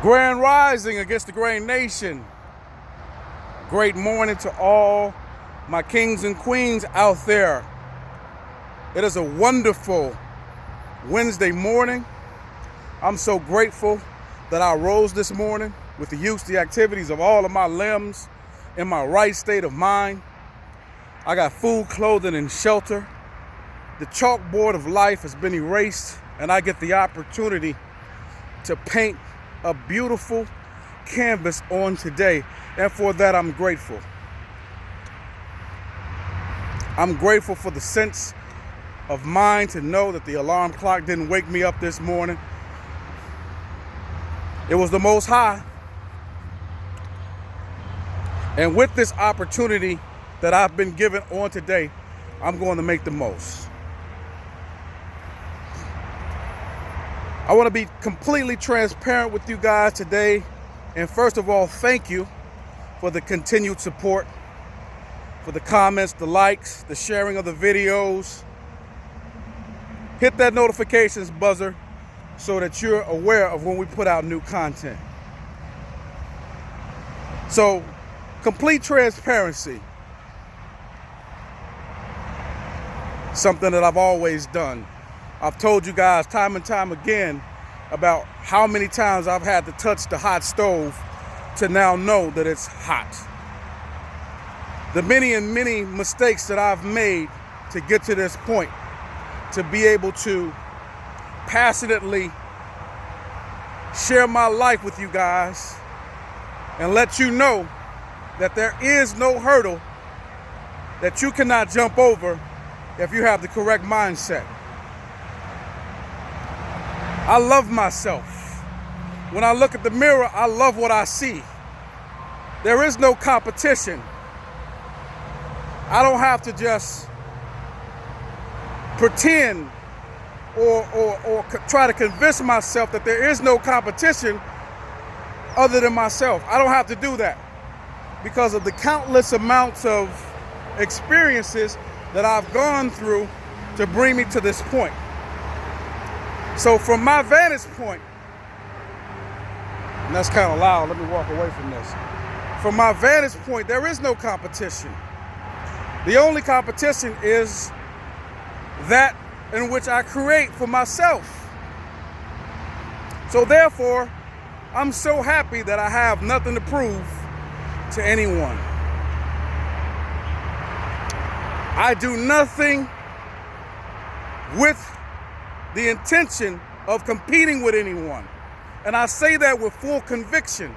Grand Rising against the Grain Nation. Great morning to all my kings and queens out there. It is a wonderful Wednesday morning. I'm so grateful that I rose this morning with the use, the activities of all of my limbs in my right state of mind. I got food, clothing, and shelter. The chalkboard of life has been erased, and I get the opportunity to paint a beautiful canvas on today, and for that I'm grateful. I'm grateful for the sense of mind to know that the alarm clock didn't wake me up this morning. It was the Most High. And with this opportunity that I've been given on today, I'm going to make the most. I want to be completely transparent with you guys today. And first of all, thank you for the continued support, for the comments, the likes, the sharing of the videos. Hit that notifications buzzer so that you're aware of when we put out new content. So, complete transparency. Something that I've always done. I've told you guys time and time again about how many times I've had to touch the hot stove to now know that it's hot. The many and many mistakes that I've made to get to this point, to be able to passionately share my life with you guys and let you know that there is no hurdle that you cannot jump over if you have the correct mindset. I love myself. When I look at the mirror, I love what I see. There is no competition. I don't have to just pretend or try to convince myself that there is no competition other than myself. I don't have to do that because of the countless amounts of experiences that I've gone through to bring me to this point. So from my vantage point, and that's kind of loud, let me walk away from this. From my vantage point, there is no competition. The only competition is that in which I create for myself. So therefore, I'm so happy that I have nothing to prove to anyone. I do nothing with the intention of competing with anyone. And I say that with full conviction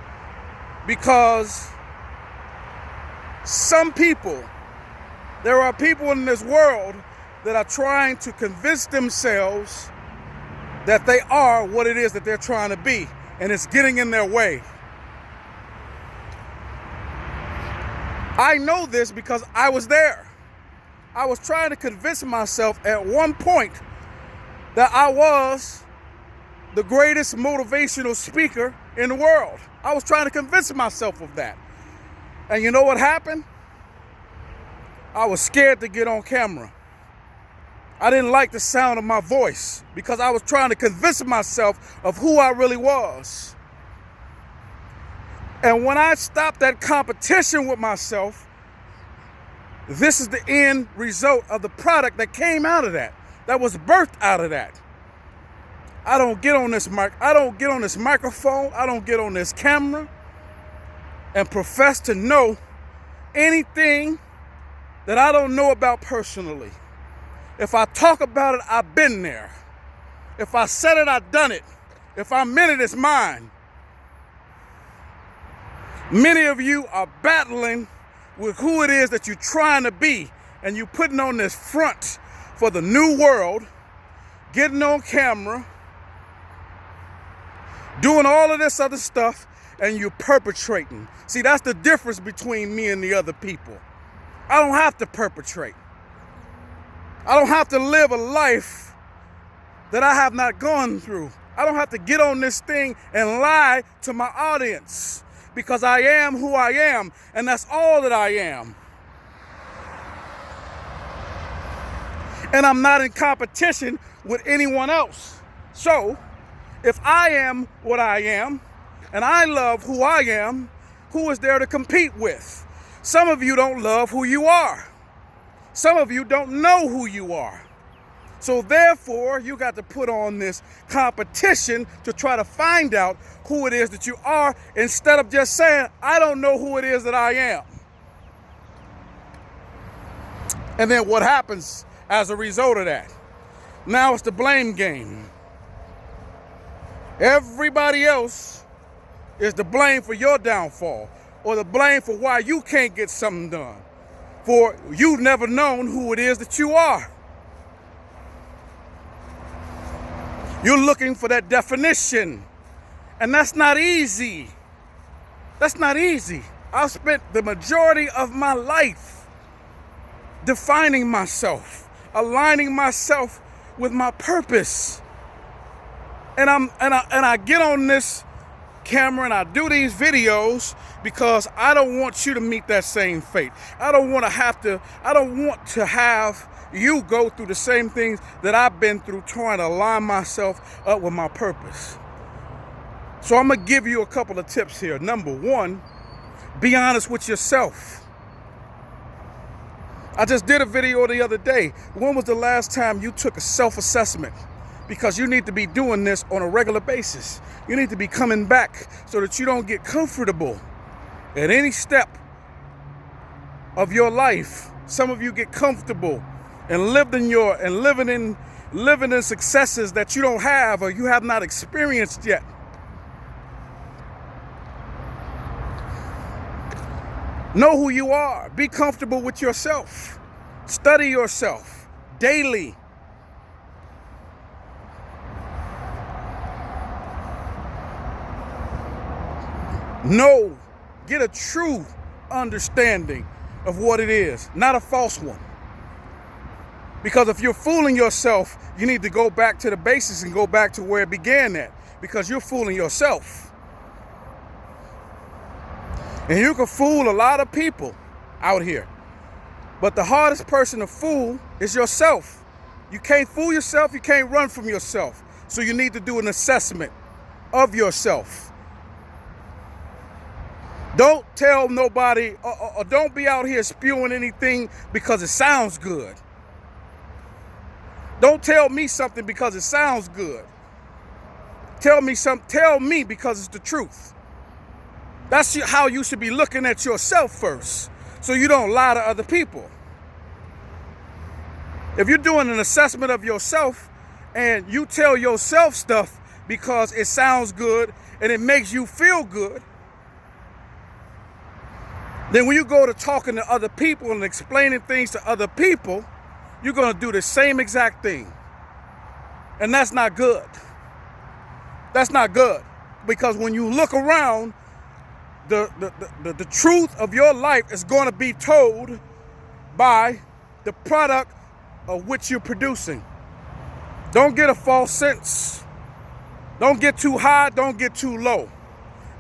because there are people in this world that are trying to convince themselves that they are what it is that they're trying to be, and it's getting in their way. I know this because I was there. I was trying to convince myself at one point that I was the greatest motivational speaker in the world. I was trying to convince myself of that. And you know what happened? I was scared to get on camera. I didn't like the sound of my voice because I was trying to convince myself of who I really was. And when I stopped that competition with myself, this is the end result of the product that came out of that was birthed out of that. I don't get on this microphone, I don't get on this camera and profess to know anything that I don't know about personally. If I talk about it, I've been there. If I said it, I've done it. If I meant it, it's mine. Many of you are battling with who it is that you're trying to be, and you're putting on this front for the new world, getting on camera, doing all of this other stuff, and you're perpetrating. See, that's the difference between me and the other people. I don't have to perpetrate. I don't have to live a life that I have not gone through. I don't have to get on this thing and lie to my audience because I am who I am, and that's all that I am. And I'm not in competition with anyone else. So, if I am what I am, And I love who I am. Who is there to compete with? Some of you don't love who you are. Some of you don't know who you are. So therefore, you got to put on this competition to try to find out who it is that you are, instead of just saying, I don't know who it is that I am. And then what happens as a result of that? Now it's the blame game. Everybody else is to blame for your downfall, or the blame for why you can't get something done. For you've never known who it is that you are. You're looking for that definition. And that's not easy. That's not easy. I've spent the majority of my life defining myself, aligning myself with my purpose. And I get on this camera and I do these videos because I don't want you to meet that same fate. I don't want to have you go through the same things that I've been through, trying to align myself up with my purpose. So I'm gonna give you a couple of tips here. Number one, be honest with yourself. I just did a video the other day. When was the last time you took a self-assessment? Because you need to be doing this on a regular basis. You need to be coming back so that you don't get comfortable at any step of your life. Some of you get comfortable and living in successes that you don't have or you have not experienced yet. Know who you are. Be comfortable with yourself. Study yourself daily. Know, get a true understanding of what it is, not a false one. Because if you're fooling yourself, you need to go back to the basics and go back to where it began at, because you're fooling yourself. And you can fool a lot of people out here. But the hardest person to fool is yourself. You can't fool yourself, you can't run from yourself. So you need to do an assessment of yourself. Don't tell nobody, or don't be out here spewing anything because it sounds good. Don't tell me something because it sounds good. Tell me because it's the truth. That's how you should be looking at yourself first, so you don't lie to other people. If you're doing an assessment of yourself and you tell yourself stuff because it sounds good and it makes you feel good, then when you go to talking to other people and explaining things to other people, you're going to do the same exact thing. And that's not good. That's not good. Because when you look around, the truth of your life is going to be told by the product of which you're producing. Don't get a false sense. Don't get too high, don't get too low.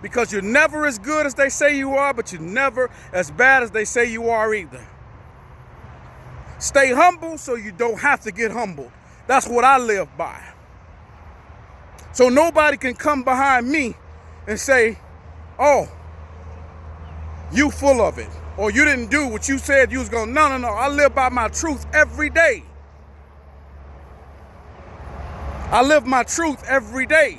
Because you're never as good as they say you are, but you're never as bad as they say you are either. Stay humble so you don't have to get humbled. That's what I live by. So nobody can come behind me and say, oh, you full of it, or you didn't do what you said you was going to. No. I live by my truth every day. I live my truth every day.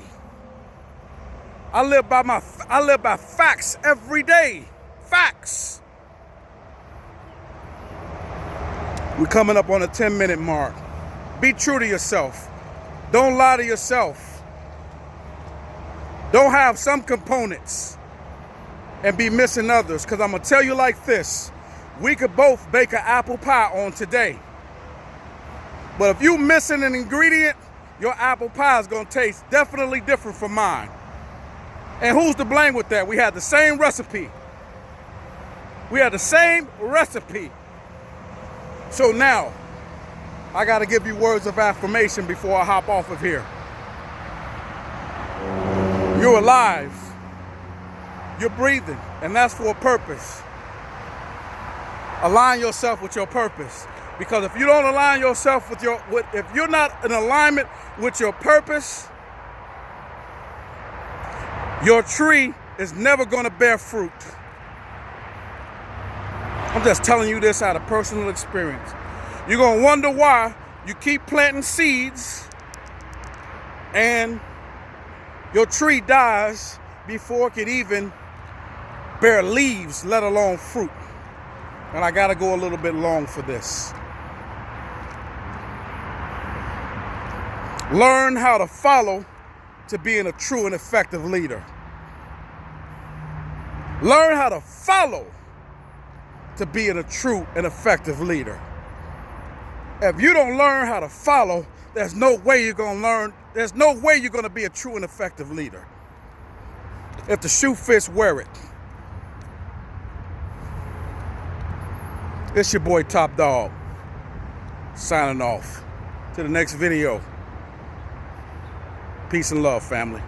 I live by facts every day. Facts. We're coming up on a 10-minute mark. Be true to yourself. Don't lie to yourself. Don't have some components and be missing others. Because I'm going to tell you like this. We could both bake an apple pie on today. But if you missing an ingredient, your apple pie is going to taste definitely different from mine. And who's to blame with that? We had the same recipe. So now, I got to give you words of affirmation before I hop off of here. You're alive. You're breathing. And that's for a purpose. Align yourself with your purpose. Because if you don't align yourself if you're not in alignment with your purpose, Your tree is never going to bear fruit. I'm just telling you this out of personal experience. You're going to wonder why you keep planting seeds and your tree dies before it can even bear leaves, let alone fruit. And I got to go a little bit long for this. Learn how to follow to being a true and effective leader. Learn how to follow to being a true and effective leader. If you don't learn how to follow, there's no way you're going to learn. There's no way you're going to be a true and effective leader. If the shoe fits, wear it. It's your boy Top Dog, signing off. To the next video. Peace and love, family.